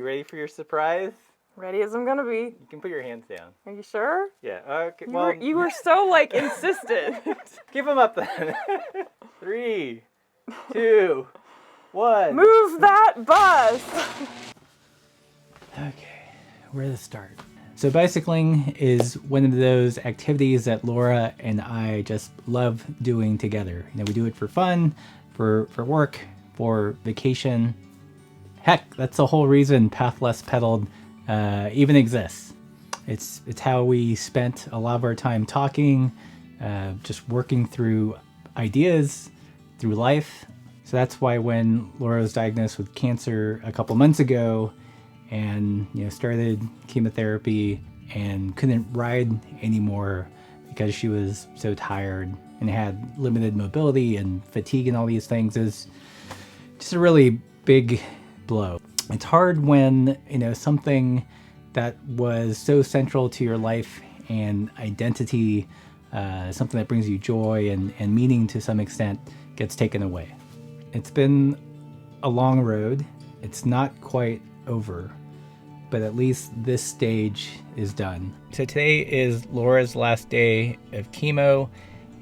ready for your surprise? Ready as I'm gonna be. You can put your hands down. Are you sure? Yeah. Okay. You were so like insistent. Give them up then. 3, 2, 1. Move that bus. Okay, where to start? So bicycling is one of those activities that Laura and I just love doing together. You know, we do it for fun, for work, for vacation. Heck, that's the whole reason Path Less Pedaled even exists. It's how we spent a lot of our time talking, just working through ideas, through life. So that's why when Laura was diagnosed with cancer a couple months ago, and started chemotherapy and couldn't ride anymore because she was so tired and had limited mobility and fatigue and all these things, is just a really big blow. It's hard when something that was so central to your life and identity, something that brings you joy and meaning to some extent, gets taken away. It's been a long road. It's not quite over, but at least this stage is done. So today is Laura's last day of chemo,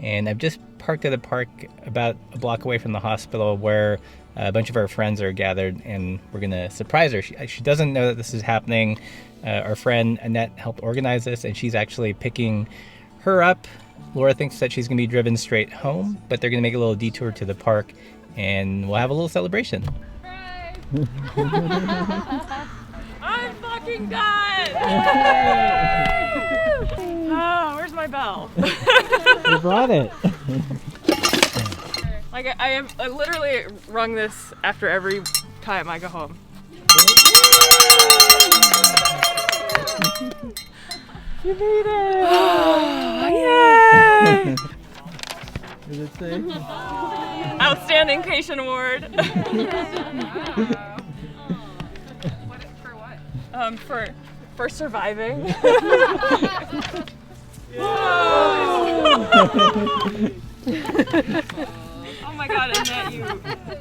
and I've just parked at a park about a block away from the hospital where a bunch of our friends are gathered, and we're gonna surprise her. She doesn't know that this is happening. Our friend Annette helped organize this, and she's actually picking her up. Laura thinks that she's gonna be driven straight home, but they're gonna make a little detour to the park, and we'll have a little celebration. I'm fucking done! Oh, where's my bell? You brought it. Like I literally rung this after every time I go home. You made it! Yay! What did it say? Outstanding Patient Award. For surviving. Oh my god, Annette, you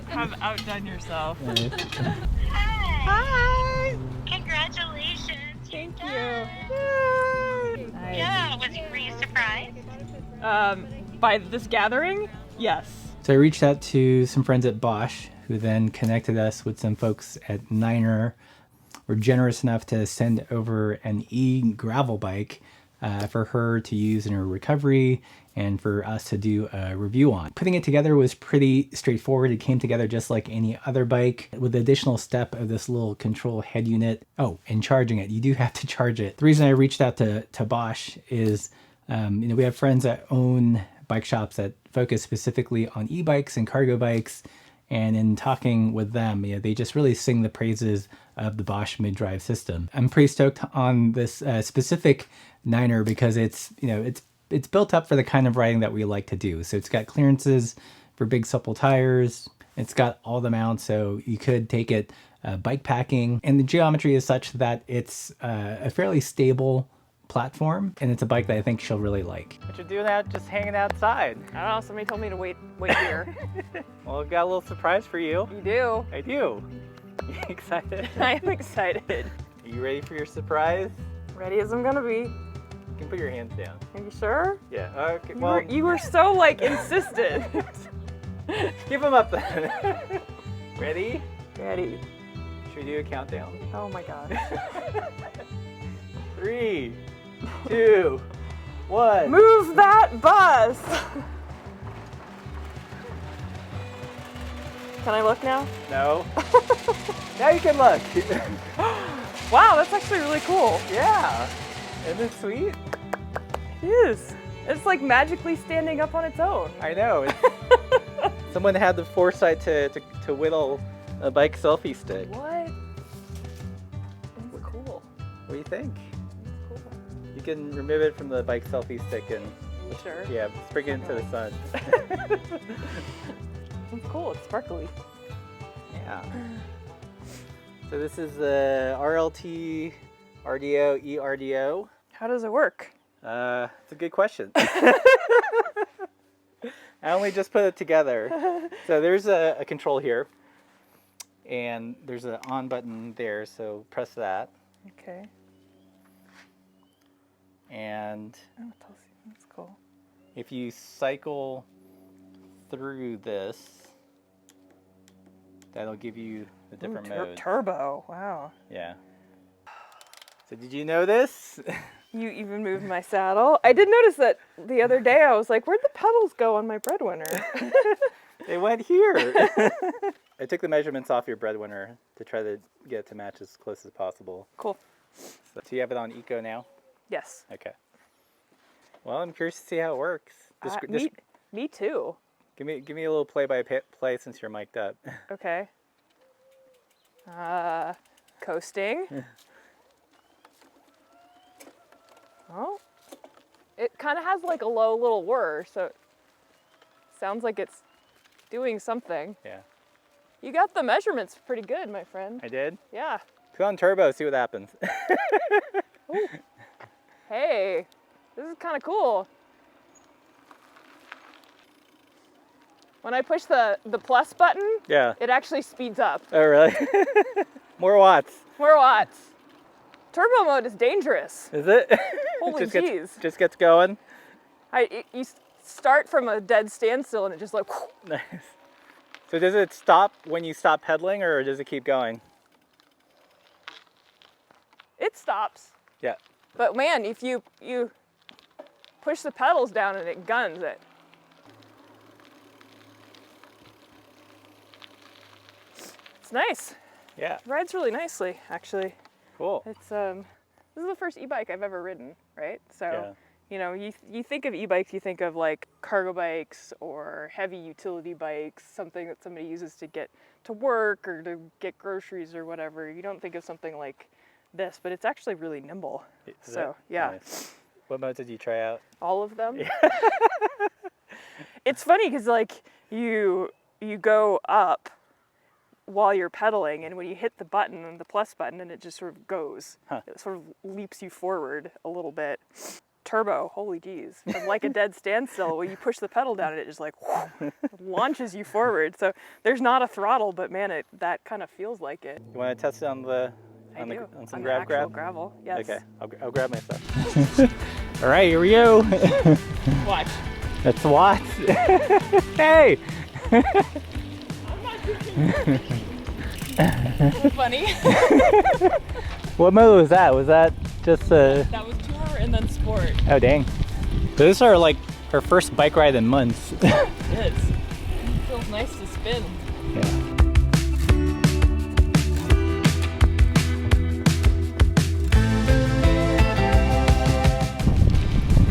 have outdone yourself. Hi! Congratulations! Thank you. Yeah, were you surprised? By this gathering? Yes. So I reached out to some friends at Bosch, who then connected us with some folks at Niner. Were generous enough to send over an e-gravel bike for her to use in her recovery and for us to do a review on. Putting it together was pretty straightforward. It came together just like any other bike, with the additional step of this little control head unit. Oh, and charging it. You do have to charge it. The reason I reached out to Bosch is, we have friends that own bike shops that focus specifically on e-bikes and cargo bikes. And in talking with them, they just really sing the praises of the Bosch mid-drive system. I'm pretty stoked on this specific Niner because it's built up for the kind of riding that we like to do. So it's got clearances for big supple tires. It's got all the mounts, so you could take it bike packing. And the geometry is such that it's a fairly stable platform, and it's a bike that I think she'll really like. What you doing out just hanging outside? I don't know, somebody told me to wait here. Well, I've got a little surprise for you. You do? I do. You excited? I am excited. Are you ready for your surprise? Ready as I'm gonna be. You can put your hands down. Are you sure? Yeah. Okay. Well, You were so like insistent. give them up then. Ready? Ready. Should we do a countdown? Oh my god. 3, 2, 1. Move that bus! Can I look now? No. Now you can look. Wow, that's actually really cool. Yeah. Isn't it sweet? It is. It's like magically standing up on its own. I know. Someone had the foresight to whittle a bike selfie stick. What? It's cool. What do you think? It's cool. You can remove it from the bike selfie stick and You sure? yeah, spring it into the sun. It's cool. It's sparkly. Yeah. So this is the RLT RDO ERDO. How does it work? It's a good question. I only just put it together. So there's a control here. and there's an on button there, so press that. Okay. And Oh, it tells you. That's cool. if you cycle through this, that'll give you the different modes. Turbo. Wow. Yeah. So did you know this? You even moved my saddle. I did notice that the other day. I was like, where'd the pedals go on my breadwinner? They went here. I took the measurements off your breadwinner to try to get it to match as close as possible. Cool. So you have it on eco now? Yes. Okay. Well, I'm curious to see how it works. Me too. Give me a little play-by-play since you're mic'd up. Okay. Coasting. Oh, it kind of has like a low little whir, so it sounds like it's doing something. Yeah. You got the measurements pretty good, my friend. I did? Yeah. Put on turbo, see what happens. Ooh. Hey, this is kind of cool. When I push the plus button, Yeah. it actually speeds up. Oh, really? More watts. More watts. Turbo mode is dangerous. Is it? Holy just jeez. Just gets going. You start from a dead standstill and it just like. Nice. So does it stop when you stop pedaling, or does it keep going? It stops. Yeah. But man, if you push the pedals down and it guns it. It's nice. Yeah. It rides really nicely, actually. Cool. It's this is the first e-bike I've ever ridden, right? So, Yeah. you know, you think of e-bikes, you think of like cargo bikes or heavy utility bikes, something that somebody uses to get to work or to get groceries or whatever. You don't think of something like this, but it's actually really nimble. Is So, it? yeah. Nice. What modes did you try out? All of them. It's funny because like you go up while you're pedaling, and when you hit the button, the plus button, and it just sort of goes. Huh. It sort of leaps you forward a little bit. Turbo, holy geez. From like a dead standstill, when you push the pedal down, and it just like launches you forward. So there's not a throttle, but man, that kind of feels like it. You want to test it on some grab? Gravel, yes. Okay, I'll grab my stuff. All right, here we go. Watch. That's Watts. Hey! Funny. What mode was that? Was that just a... That was tour and then sport. Oh, dang. So this is our first bike ride in months. It is. It feels nice to spin. Yeah.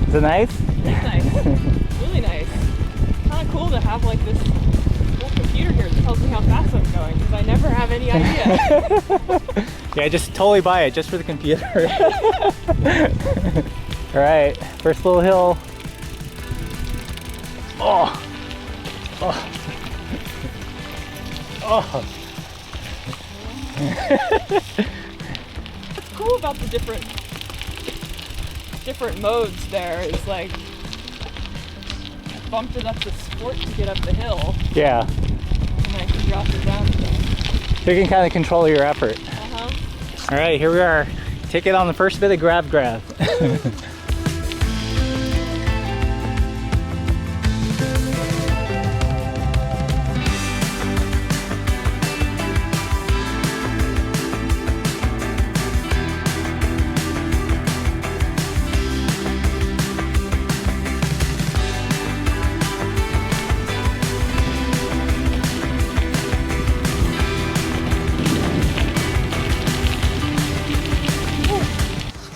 Is it nice? It's nice. Really nice. Kind of cool to have like this little computer here that tells me how fast I'm going, because I never have any idea. Yeah, just totally buy it just for the computer. All right, first little hill. Oh. Oh. Oh. What's cool about the different modes there is like I bumped it up to sport to get up the hill. Yeah. And I can drop it down again. So you can kind of control your effort. Uh-huh. All right, here we are. Take it on the first bit of grab.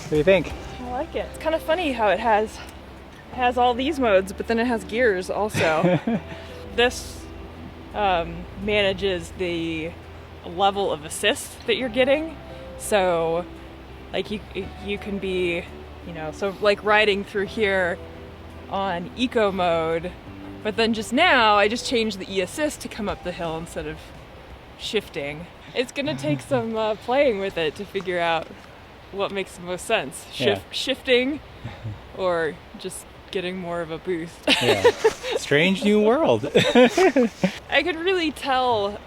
What do you think? I like it. It's kind of funny how it has all these modes, but then it has gears also. This manages the level of assist that you're getting. So like you can be, so like riding through here on eco mode, but then just now I just changed the e-assist to come up the hill instead of shifting. It's gonna take some playing with it to figure out what makes the most sense. Shifting or just getting more of a boost. Yeah. Strange new world. I could really tell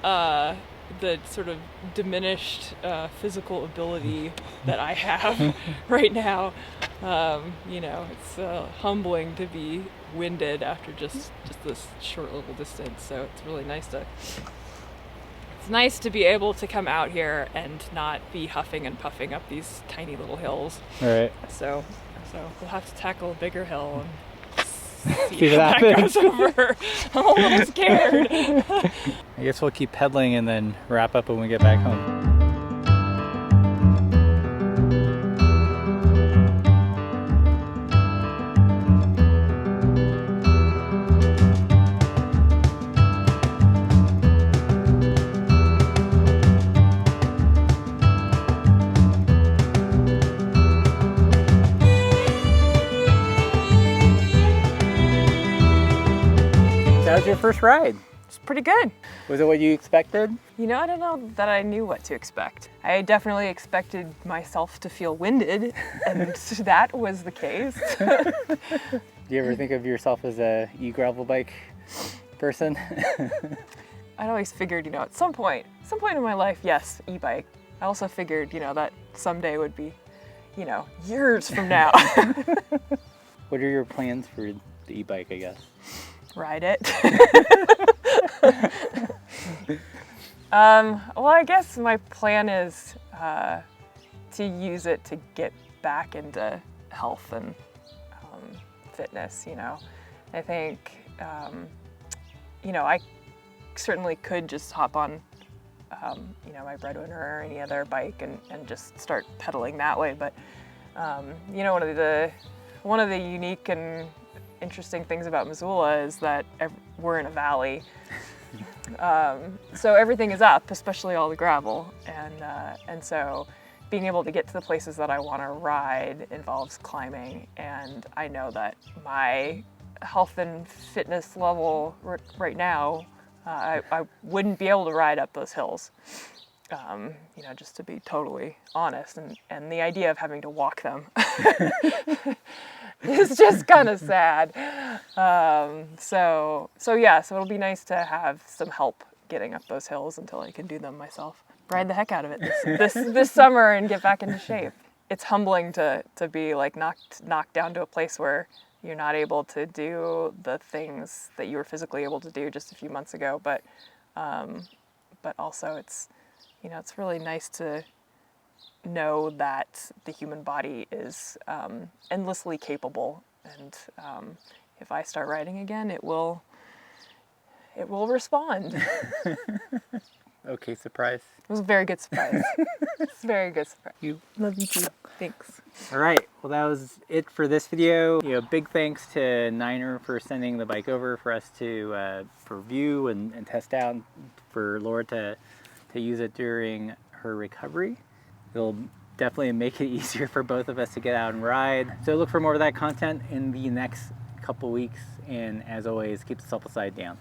the sort of diminished physical ability that I have right now. You know, it's humbling to be winded after just this short little distance. So it's really nice to be able to come out here and not be huffing and puffing up these tiny little hills. All right. So we'll have to tackle a bigger hill and See what how that happens. goes over. I'm a little scared. I guess we'll keep pedaling and then wrap up when we get back home. That was your first ride. It's pretty good. Was it what you expected? You know, I don't know that I knew what to expect. I definitely expected myself to feel winded, and that was the case. Do you ever think of yourself as a e-gravel bike person? I'd always figured, you know, at some point in my life, yes, e-bike. I also figured, you know, that someday would be, you know, years from now. What are your plans for the e-bike, I guess? Ride it. Well, I guess my plan is to use it to get back into health and fitness, you know. I think, you know, I certainly could just hop on, you know, my Breadwinner or any other bike and just start pedaling that way. But, you know, one of the unique and interesting things about Missoula is that we're in a valley. So everything is up, especially all the gravel. And so being able to get to the places that I want to ride involves climbing. And I know that my health and fitness level right now, I wouldn't be able to ride up those hills. You know, just to be totally honest, and the idea of having to walk them is just kind of sad. So it'll be nice to have some help getting up those hills until I can do them myself. Ride the heck out of it this summer and get back into shape. It's humbling to be like knocked down to a place where you're not able to do the things that you were physically able to do just a few months ago, but also it's, you know, it's really nice to know that the human body is endlessly capable, and if I start riding again, it will respond. Okay, surprise. It was a very good surprise. It's a very good surprise. Love you too. Thanks. All right, well that was it for this video. You know, big thanks to Niner for sending the bike over for us to for view and test out, for Laura to use it during her recovery. It'll definitely make it easier for both of us to get out and ride. So look for more of that content in the next couple weeks, and as always, keep the sulfur side down.